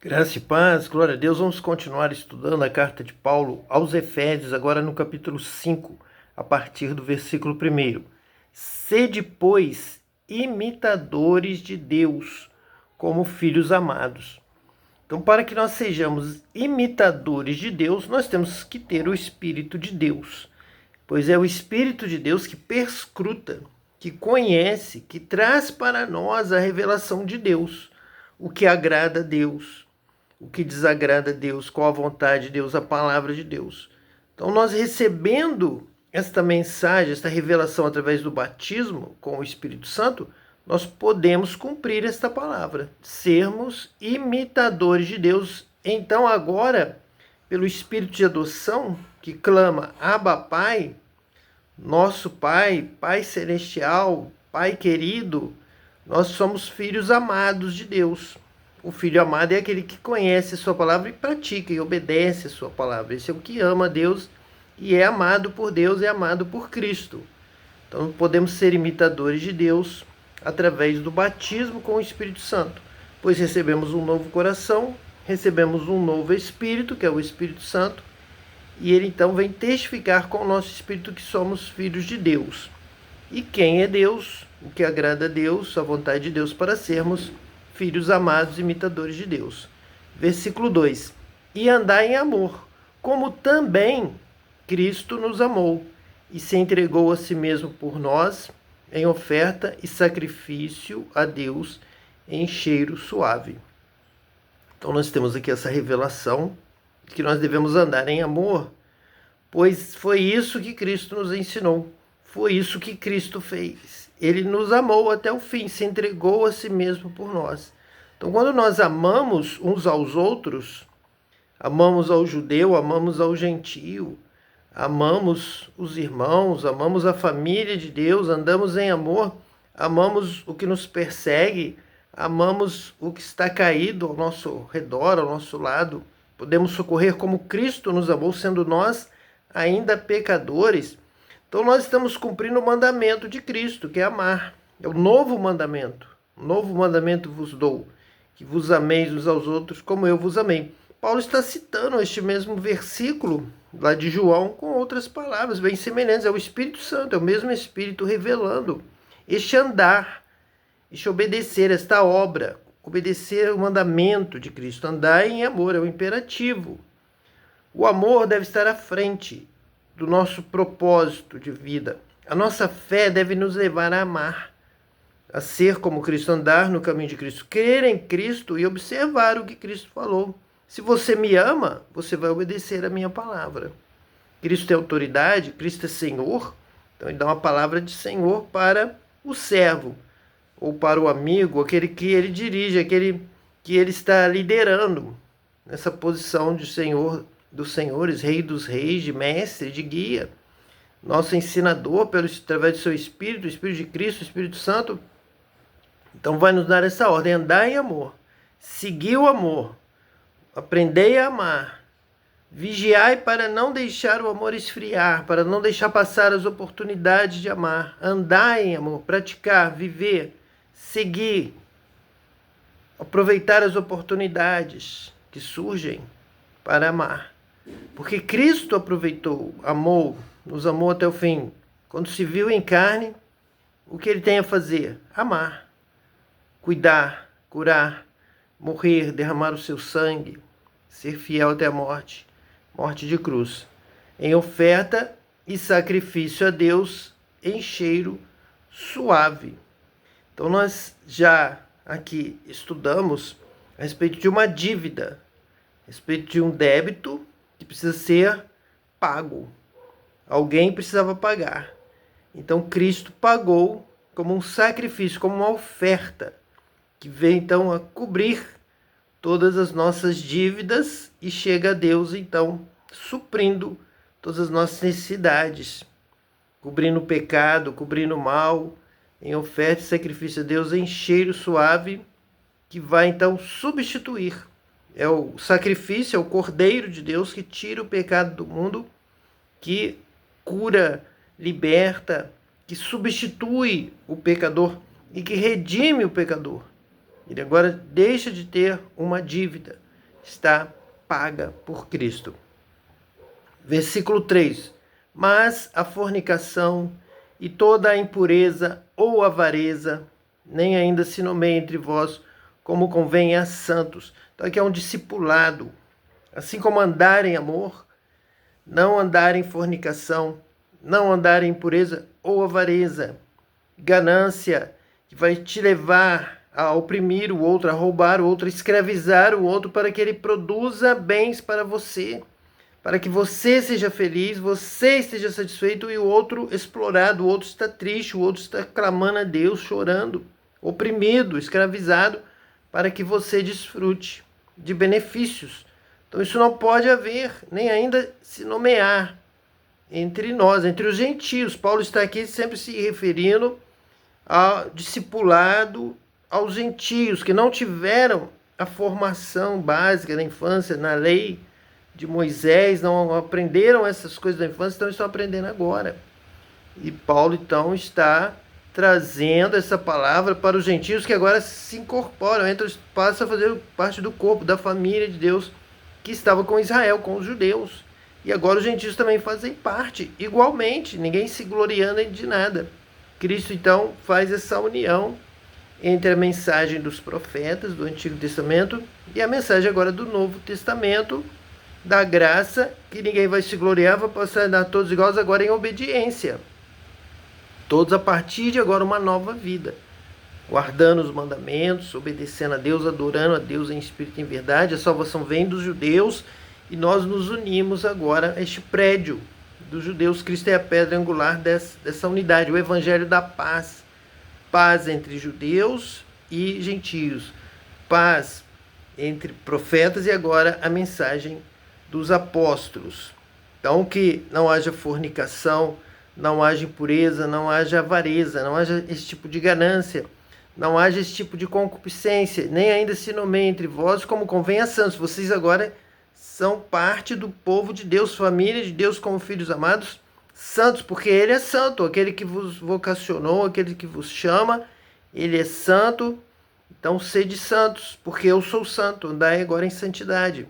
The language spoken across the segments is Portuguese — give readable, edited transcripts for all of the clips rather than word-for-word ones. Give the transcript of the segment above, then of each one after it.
Graça e paz, glória a Deus. Vamos continuar estudando a carta de Paulo aos Efésios, agora no capítulo 5, a partir do versículo 1. Sede, pois, imitadores de Deus, como filhos amados. Então, para que nós sejamos imitadores de Deus, nós temos que ter o Espírito de Deus, pois é o Espírito de Deus que perscruta, que conhece, que traz para nós a revelação de Deus, o que agrada a Deus, o que desagrada a Deus, qual a vontade de Deus, a palavra de Deus. Então, nós recebendo esta mensagem, esta revelação através do batismo com o Espírito Santo, nós podemos cumprir esta palavra, sermos imitadores de Deus. Então, agora, pelo Espírito de adoção, que clama, Abba, Pai, nosso Pai, Pai Celestial, Pai querido, nós somos filhos amados de Deus. O filho amado é aquele que conhece a sua palavra e pratica e obedece a sua palavra. Esse é o que ama a Deus e é amado por Deus, é amado por Cristo. Então podemos ser imitadores de Deus através do batismo com o Espírito Santo, pois recebemos um novo coração, recebemos um novo Espírito, que é o Espírito Santo, e ele então vem testificar com o nosso Espírito que somos filhos de Deus. E quem é Deus? O que agrada a Deus, a vontade de Deus para sermos filhos amados, imitadores de Deus. Versículo 2. E andai em amor, como também Cristo nos amou e se entregou a si mesmo por nós, em oferta e sacrifício a Deus em cheiro suave. Então nós temos aqui essa revelação de que nós devemos andar em amor, pois foi isso que Cristo nos ensinou, foi isso que Cristo fez. Ele nos amou até o fim, se entregou a si mesmo por nós. Então, quando nós amamos uns aos outros, amamos ao judeu, amamos ao gentio, amamos os irmãos, amamos a família de Deus, andamos em amor, amamos o que nos persegue, amamos o que está caído ao nosso redor, ao nosso lado, podemos socorrer como Cristo nos amou, sendo nós ainda pecadores. Então nós estamos cumprindo o mandamento de Cristo, que é amar. É o novo mandamento. O novo mandamento vos dou, que vos ameis uns aos outros como eu vos amei. Paulo está citando este mesmo versículo lá de João com outras palavras bem semelhantes. É o Espírito Santo, é o mesmo Espírito revelando este andar, este obedecer, esta obra, obedecer o mandamento de Cristo. Andar em amor é o imperativo. O amor deve estar à frente do nosso propósito de vida. A nossa fé deve nos levar a amar, a ser como Cristo, andar no caminho de Cristo, crer em Cristo e observar o que Cristo falou. Se você me ama, você vai obedecer a minha palavra. Cristo é autoridade, Cristo é Senhor, então ele dá uma palavra de Senhor para o servo, ou para o amigo, aquele que ele dirige, aquele que ele está liderando nessa posição de Senhor dos senhores, Rei dos reis, de mestre, de guia, nosso ensinador através do seu Espírito, o Espírito de Cristo, o Espírito Santo. Então vai nos dar essa ordem, andar em amor, seguir o amor, aprendei a amar, vigiai para não deixar o amor esfriar, para não deixar passar as oportunidades de amar, andar em amor, praticar, viver, seguir, aproveitar as oportunidades que surgem para amar. Porque Cristo aproveitou, amou, nos amou até o fim. Quando se viu em carne, o que ele tem a fazer? Amar, cuidar, curar, morrer, derramar o seu sangue, ser fiel até a morte, morte de cruz, em oferta e sacrifício a Deus em cheiro suave. Então nós já aqui estudamos a respeito de uma dívida, a respeito de um débito que precisa ser pago. Alguém precisava pagar. Então Cristo pagou como um sacrifício, como uma oferta, que veio então a cobrir todas as nossas dívidas e chega a Deus então suprindo todas as nossas necessidades, cobrindo o pecado, cobrindo o mal, em oferta e sacrifício a Deus em cheiro suave, que vai então substituir. É o sacrifício, é o Cordeiro de Deus que tira o pecado do mundo, que cura, liberta, que substitui o pecador e que redime o pecador. Ele agora deixa de ter uma dívida. está paga por Cristo. Versículo 3. Mas a fornicação e toda a impureza ou avareza, nem ainda se nomeia entre vós, como convém a santos. Então aqui é um discipulado. Assim como andar em amor, não andar em fornicação, não andar em impureza ou avareza, ganância, que vai te levar a oprimir o outro, a roubar o outro, a escravizar o outro para que ele produza bens para você, para que você seja feliz, você esteja satisfeito e o outro explorado, o outro está triste, o outro está clamando a Deus, chorando, oprimido, escravizado, para que você desfrute de benefícios. Então isso não pode haver, nem ainda se nomear entre nós, entre os gentios. Paulo está aqui sempre se referindo ao discipulado aos gentios, que não tiveram a formação básica da infância, na lei de Moisés, não aprenderam essas coisas da infância, então estão aprendendo agora. E Paulo, então, está trazendo essa palavra para os gentios que agora se incorporam, passam a fazer parte do corpo, da família de Deus, que estava com Israel, com os judeus. E agora os gentios também fazem parte, igualmente, ninguém se gloriando de nada. Cristo, então, faz essa união entre a mensagem dos profetas do Antigo Testamento e a mensagem agora do Novo Testamento, da graça, que ninguém vai se gloriar, vai passar a dar todos iguais agora em obediência. Todos a partir de agora uma nova vida, guardando os mandamentos, obedecendo a Deus, adorando a Deus em espírito e em verdade. A salvação vem dos judeus e nós nos unimos agora a este prédio dos judeus. Cristo é a pedra angular dessa unidade, o evangelho da paz. Paz entre judeus e gentios, paz entre profetas e agora a mensagem dos apóstolos. Então que não haja fornicação, não haja impureza, não haja avareza, não haja esse tipo de ganância, não haja esse tipo de concupiscência, nem ainda se nomeie entre vós como convém a santos. Vocês agora são parte do povo de Deus, família de Deus como filhos amados, santos, porque ele é santo, aquele que vos vocacionou, aquele que vos chama, ele é santo. Então sede santos, porque eu sou santo, andai agora em santidade.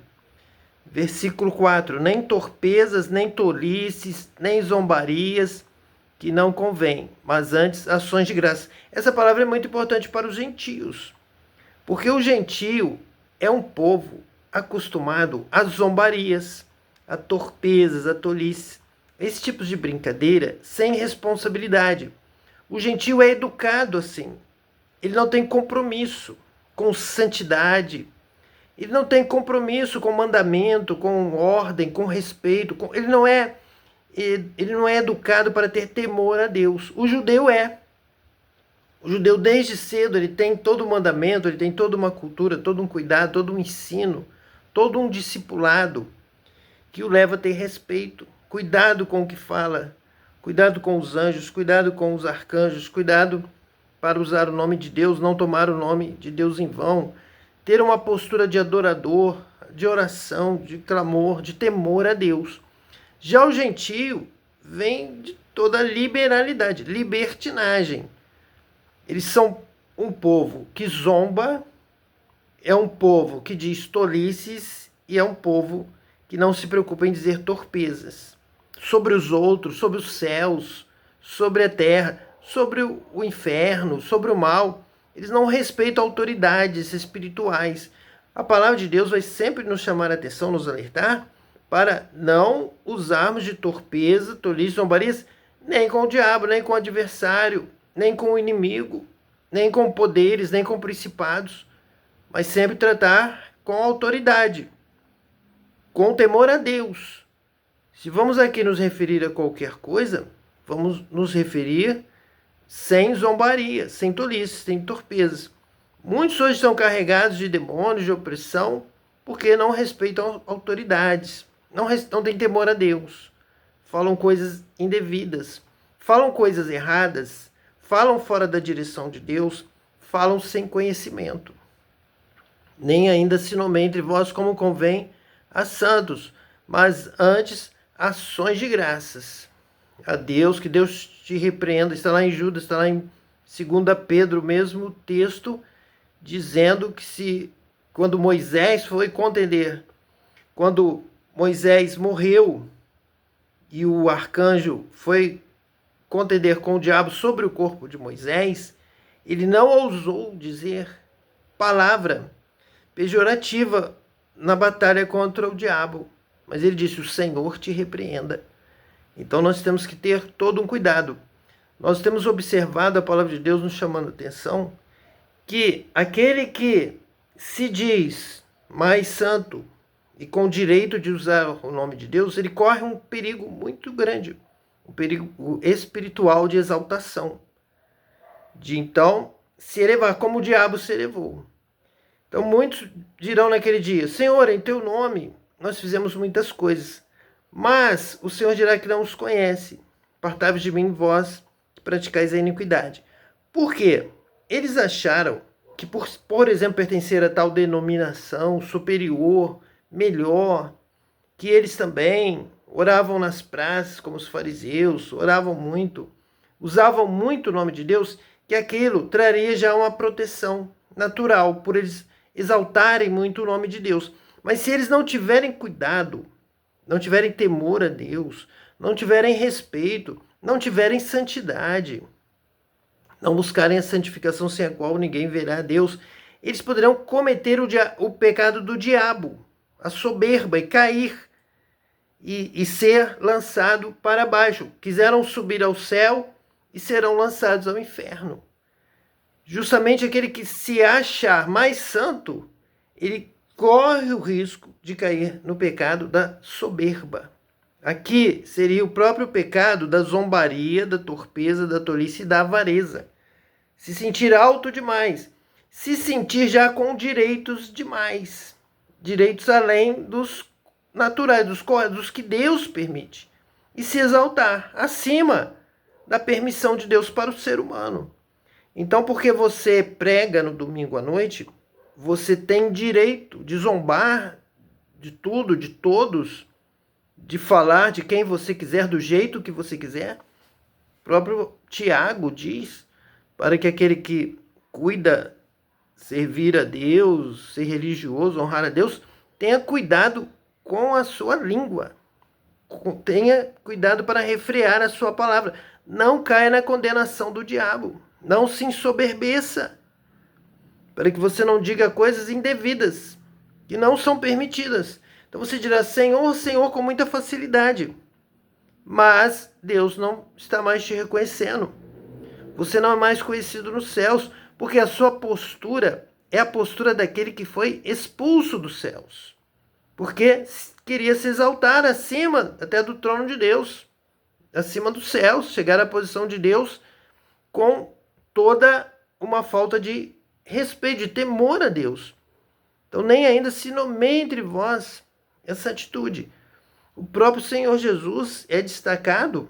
Versículo 4, nem torpezas, nem tolices, nem zombarias, que não convém, mas antes ações de graça. Essa palavra é muito importante para os gentios, porque o gentio é um povo acostumado a zombarias, a torpezas, a tolices, esse tipo de brincadeira sem responsabilidade. O gentio é educado assim, ele não tem compromisso com santidade, ele não tem compromisso com mandamento, com ordem, com respeito. Ele não é educado para ter temor a Deus. O judeu é. O judeu desde cedo ele tem todo o mandamento, ele tem toda uma cultura, todo um cuidado, todo um ensino, todo um discipulado que o leva a ter respeito. Cuidado com o que fala, cuidado com os anjos, cuidado com os arcanjos, cuidado para usar o nome de Deus, não tomar o nome de Deus em vão. Ter uma postura de adorador, de oração, de clamor, de temor a Deus. Já o gentio vem de toda a liberalidade, libertinagem. Eles são um povo que zomba, é um povo que diz tolices e é um povo que não se preocupa em dizer torpezas sobre os outros, sobre os céus, sobre a terra, sobre o inferno, sobre o mal. Eles não respeitam autoridades espirituais. A palavra de Deus vai sempre nos chamar a atenção, nos alertar, para não usarmos de torpeza, tolice, zombarias, nem com o diabo, nem com o adversário, nem com o inimigo, nem com poderes, nem com principados, mas sempre tratar com autoridade, com temor a Deus. Se vamos aqui nos referir a qualquer coisa, vamos nos referir sem zombaria, sem tolice, sem torpezas. Muitos hoje são carregados de demônios, de opressão, porque não respeitam autoridades, não têm temor a Deus, falam coisas indevidas, falam coisas erradas, falam fora da direção de Deus, falam sem conhecimento. Nem ainda se nomeia entre vós como convém a santos, mas antes ações de graças a Deus, que Deus te repreenda. Está lá em Judas, está lá em 2 Pedro, o mesmo texto, dizendo que se quando Moisés foi contender, quando Moisés morreu e o arcanjo foi contender com o diabo sobre o corpo de Moisés, ele não ousou dizer palavra pejorativa na batalha contra o diabo, mas ele disse: o Senhor te repreenda. Então nós temos que ter todo um cuidado. Nós temos observado a palavra de Deus nos chamando a atenção que aquele que se diz mais santo e com o direito de usar o nome de Deus, ele corre um perigo muito grande, um perigo espiritual de exaltação, de então se elevar como o diabo se elevou. Então muitos dirão naquele dia: Senhor, em teu nome nós fizemos muitas coisas, mas o Senhor dirá que não os conhece. Apartai-vos de mim, vós que praticais a iniquidade. Por quê? Eles acharam que por exemplo, pertencer a tal denominação superior, melhor, que eles também oravam nas praças como os fariseus, oravam muito, usavam muito o nome de Deus, que aquilo traria já uma proteção natural, por eles exaltarem muito o nome de Deus. Mas se eles não tiverem cuidado, não tiverem temor a Deus, não tiverem respeito, não tiverem santidade, não buscarem a santificação sem a qual ninguém verá a Deus, eles poderão cometer o pecado do diabo, a soberba, e cair e ser lançado para baixo. Quiseram subir ao céu e serão lançados ao inferno. Justamente aquele que se achar mais santo, ele corre o risco de cair no pecado da soberba. Aqui seria o próprio pecado da zombaria, da torpeza, da tolice e da avareza. Se sentir alto demais, se sentir já com direitos demais, direitos além dos naturais, dos que Deus permite, e se exaltar acima da permissão de Deus para o ser humano. Então, porque você prega no domingo à noite, você tem direito de zombar de tudo, de todos, de falar de quem você quiser, do jeito que você quiser. O próprio Tiago diz para que aquele que cuida servir a Deus, ser religioso, honrar a Deus, tenha cuidado com a sua língua. Tenha cuidado para refrear a sua palavra. Não caia na condenação do diabo. Não se ensoberbeça, para que você não diga coisas indevidas, que não são permitidas. Então você dirá: Senhor, Senhor, com muita facilidade. Mas Deus não está mais te reconhecendo. Você não é mais conhecido nos céus, porque a sua postura é a postura daquele que foi expulso dos céus, porque queria se exaltar acima até do trono de Deus, acima dos céus, chegar à posição de Deus com toda uma falta de respeito, de temor a Deus. Então nem ainda se nomeia entre vós essa atitude. O próprio Senhor Jesus é destacado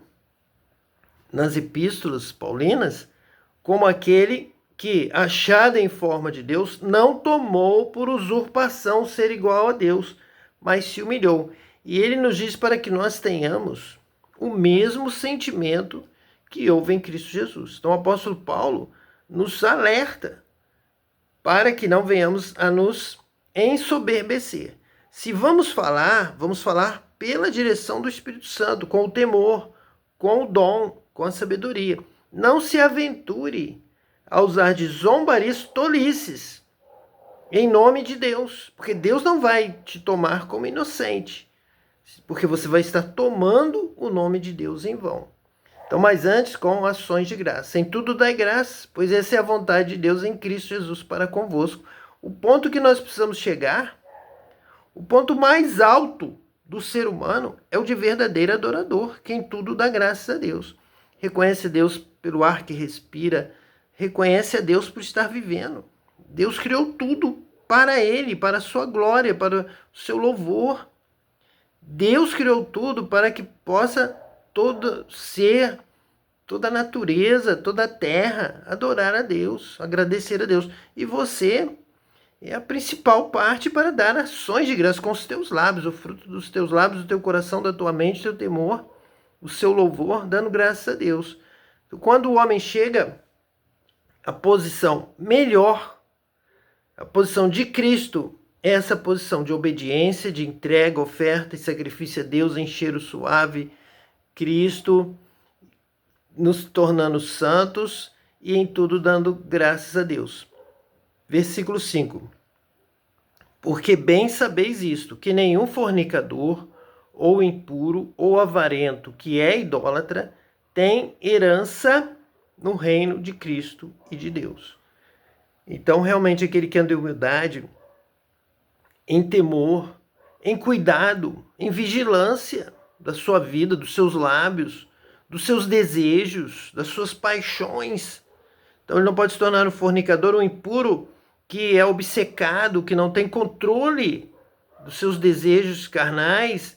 nas epístolas paulinas como aquele que, achado em forma de Deus, não tomou por usurpação ser igual a Deus, mas se humilhou. E ele nos diz para que nós tenhamos o mesmo sentimento que houve em Cristo Jesus. Então o apóstolo Paulo nos alerta para que não venhamos a nos ensoberbecer. Se vamos falar pela direção do Espírito Santo, com o temor, com o dom, com a sabedoria. Não se aventure a usar de zombarias, tolices, em nome de Deus, porque Deus não vai te tomar como inocente, porque você vai estar tomando o nome de Deus em vão. Então, mas antes, com ações de graça. Em tudo dai graça, pois essa é a vontade de Deus em Cristo Jesus para convosco. O ponto que nós precisamos chegar, o ponto mais alto do ser humano, é o de verdadeiro adorador, que em tudo dá graças a Deus. Reconhece a Deus pelo ar que respira, reconhece a Deus por estar vivendo. Deus criou tudo para Ele, para a sua glória, para o seu louvor. Deus criou tudo para que possa todo ser, toda a natureza, toda a terra adorar a Deus, agradecer a Deus. E você é a principal parte para dar ações de graça com os teus lábios, o fruto dos teus lábios, do teu coração, da tua mente, do teu temor, o seu louvor, dando graças a Deus. Quando o homem chega à posição melhor, A posição de Cristo é essa posição de obediência, de entrega, oferta e sacrifício a Deus em cheiro suave. Cristo nos tornando santos e em tudo dando graças a Deus. Versículo 5. Porque bem sabeis isto, que nenhum fornicador, ou impuro, ou avarento, que é idólatra, tem herança no reino de Cristo e de Deus. Então, realmente, aquele que anda em humildade, em temor, em cuidado, em vigilância da sua vida, dos seus lábios, dos seus desejos, das suas paixões. Então, ele não pode se tornar um fornicador ou impuro que é obcecado, que não tem controle dos seus desejos carnais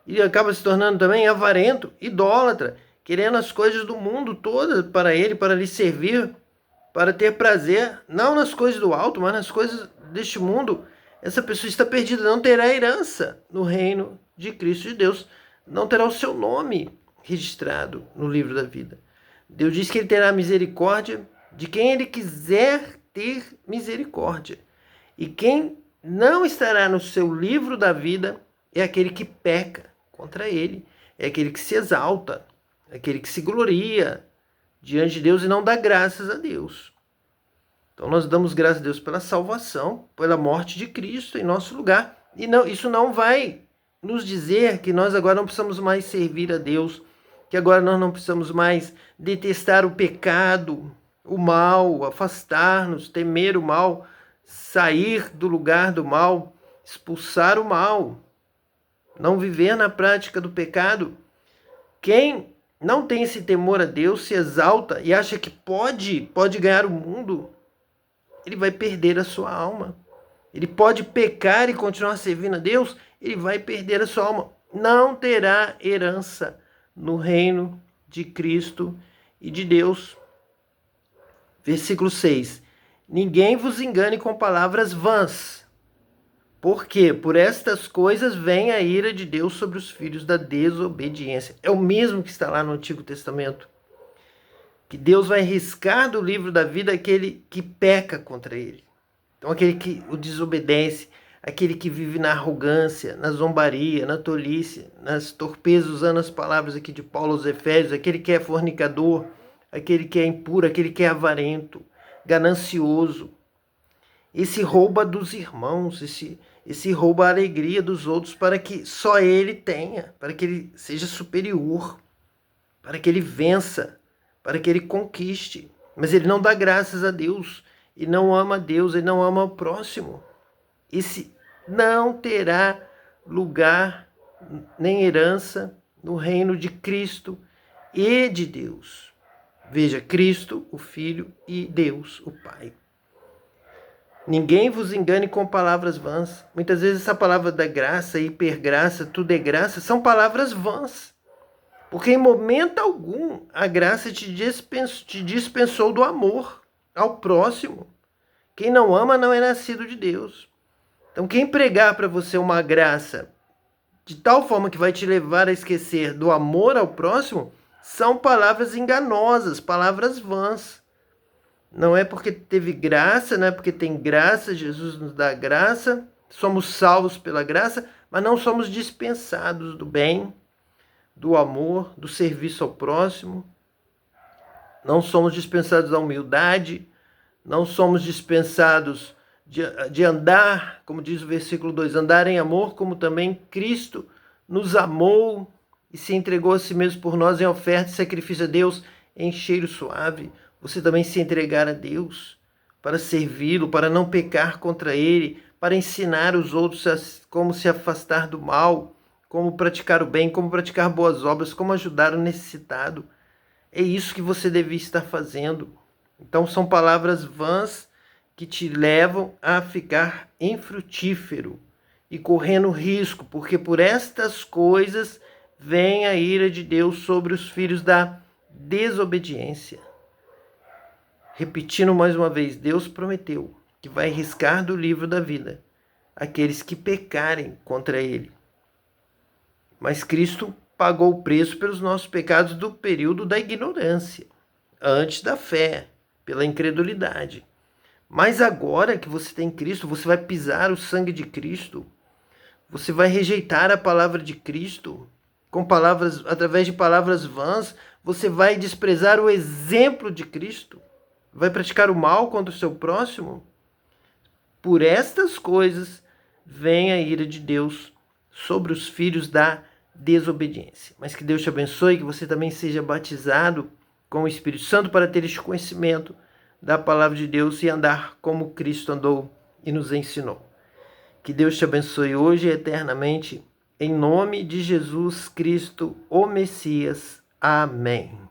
e acaba se tornando também avarento, idólatra, querendo as coisas do mundo todas para ele, para lhe servir, para ter prazer, não nas coisas do alto, mas nas coisas deste mundo. Essa pessoa está perdida, não terá herança no reino de Cristo de Deus, não terá o seu nome registrado no livro da vida. Deus diz que ele terá misericórdia de quem ele quiser ter misericórdia. E quem não estará no seu livro da vida é aquele que peca contra ele, é aquele que se exalta, é aquele que se gloria diante de Deus e não dá graças a Deus. Então nós damos graças a Deus pela salvação, pela morte de Cristo em nosso lugar. E não, isso não vai nos dizer que nós agora não precisamos mais servir a Deus, que agora nós não precisamos mais detestar o pecado, o mal, afastar-nos, temer o mal, sair do lugar do mal, expulsar o mal, não viver na prática do pecado. Quem não tem esse temor a Deus, se exalta e acha que pode ganhar o mundo, ele vai perder a sua alma. Ele pode pecar e continuar servindo a Deus, ele vai perder a sua alma. Não terá herança no reino de Cristo e de Deus. Versículo 6. Ninguém vos engane com palavras vãs, porque por estas coisas vem a ira de Deus sobre os filhos da desobediência. É o mesmo que está lá no Antigo Testamento. Que Deus vai riscar do livro da vida aquele que peca contra ele. Então aquele que o desobedece, aquele que vive na arrogância, na zombaria, na tolice, nas torpezas, usando as palavras aqui de Paulo aos Efésios, aquele que é fornicador, aquele que é impuro, aquele que é avarento, ganancioso. Esse rouba dos irmãos, esse rouba a alegria dos outros para que só ele tenha, para que ele seja superior, para que ele vença, para que ele conquiste. Mas ele não dá graças a Deus, e não ama a Deus, ele não ama o próximo. Esse não terá lugar nem herança no reino de Cristo e de Deus. Veja, Cristo, o Filho, e Deus, o Pai. Ninguém vos engane com palavras vãs. Muitas vezes essa palavra da graça, hipergraça, tudo é graça, são palavras vãs. Porque em momento algum a graça te dispensou do amor ao próximo. Quem não ama não é nascido de Deus. Então quem pregar para você uma graça de tal forma que vai te levar a esquecer do amor ao próximo, são palavras enganosas, palavras vãs. Não é porque teve graça, não é porque tem graça, Jesus nos dá graça, somos salvos pela graça, mas não somos dispensados do bem, do amor, do serviço ao próximo. Não somos dispensados da humildade, não somos dispensados de andar, como diz o versículo 2, andar em amor, como também Cristo nos amou e se entregou a si mesmo por nós em oferta e sacrifício a Deus em cheiro suave. Você também se entregar a Deus para servi-lo, para não pecar contra ele, para ensinar os outros como se afastar do mal, como praticar o bem, como praticar boas obras, como ajudar o necessitado. É isso que você deve estar fazendo. Então são palavras vãs que te levam a ficar infrutífero e correndo risco, porque por estas coisas vem a ira de Deus sobre os filhos da desobediência. Repetindo mais uma vez, Deus prometeu que vai riscar do livro da vida aqueles que pecarem contra ele. Mas Cristo pagou o preço pelos nossos pecados do período da ignorância, antes da fé, pela incredulidade. Mas agora que você tem Cristo, você vai pisar o sangue de Cristo, você vai rejeitar a palavra de Cristo com palavras, através de palavras vãs, você vai desprezar o exemplo de Cristo, vai praticar o mal contra o seu próximo. Por estas coisas vem a ira de Deus sobre os filhos da desobediência. Mas que Deus te abençoe, que você também seja batizado com o Espírito Santo para ter este conhecimento da palavra de Deus e andar como Cristo andou e nos ensinou. Que Deus te abençoe hoje e eternamente, em nome de Jesus Cristo, o Messias. Amém.